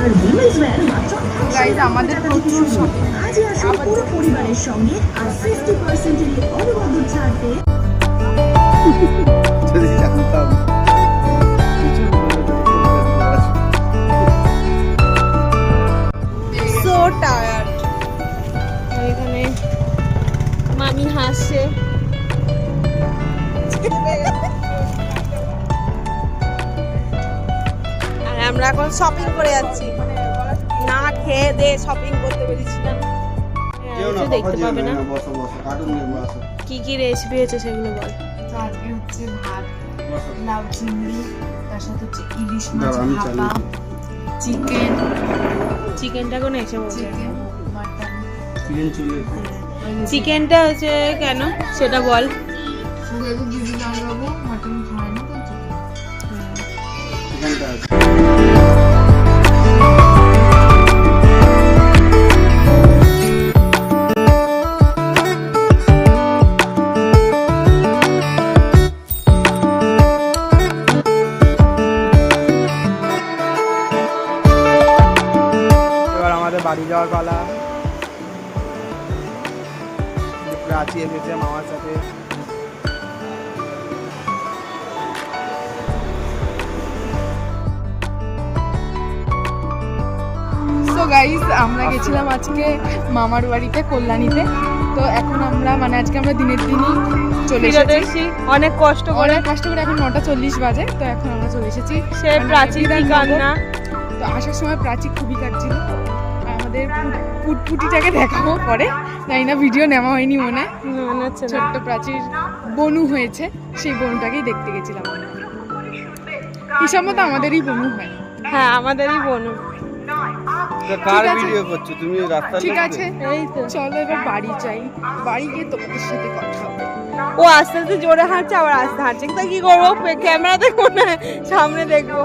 আর women's wire মাত্র guys আমাদের প্রচুর শপিং আজই আসুন পুরো পরিবারের সঙ্গে আর 50% এর অনবদ্য ছাড় পেয়ে যদি জানতাম সো টায়ার্ড। এখানে মামি হাসছে। আর আমরা এখন শপিং করে যাচ্ছি, না খেয়ে দিয়ে শপিং করতে পেরেছিলাম। দেখতে পাবে না কি কি রেসিপি হয়েছে সেগুলো বল। তো আজকে হচ্ছে ভাত, লাউ চিংড়ি, তার সাথে হচ্ছে ইলিশ মাছ ভাপা, চিকেন, চিকেনটা কোন এসে বলছে। মাটন। চিকেনটা হচ্ছে কেন সেটা বল। শুধু দিদি জানবাবু মাটন খায় না তো চিকেন। এবার আমাদের বাড়ি যাওয়ার পালা। প্রাচী এসেছে মামার সাথে। সো গাইস আমরা গেছিলাম আজকে মামার বাড়িতে কল্যাণীতে। তো এখন আমরা মানে আজকে আমরা দিনের দিনই চলে এসেছি, অনেক কষ্ট করে। অনেক কষ্ট করে। এখন 9:40 বাজে, তো এখন আমরা চলে এসেছি। সে প্রাচীর কান্না। তো আসার সময় প্রাচী খুবই কাটছিল। আর আমাদের পুটপুটিটাকে দেখাবো পরে, জানি না ভিডিও নেওয়া হয়নি মনে হয়। মনে হচ্ছে না। ছোট্ট প্রাচীর বনু হয়েছে, সেই বনুটাকেই দেখতে গেছিলাম। হিসাব মতো আমাদেরই বনু হয়। হ্যাঁ আমাদেরই বোনু। কার ঠিক আছে। ভিডিও করছো তুমি? রাস্তা ঠিক আছে, এই তো চলো এবার বাড়ি যাই। বাড়ি গিয়ে তোমাদের সাথে কথা হবে। ও আস্তে আস্তে জোরে হাঁটছে, আবার আস্তে হাঁটছে। তো কি করবো, ক্যামেরা দেখবো না সামনে দেখবো।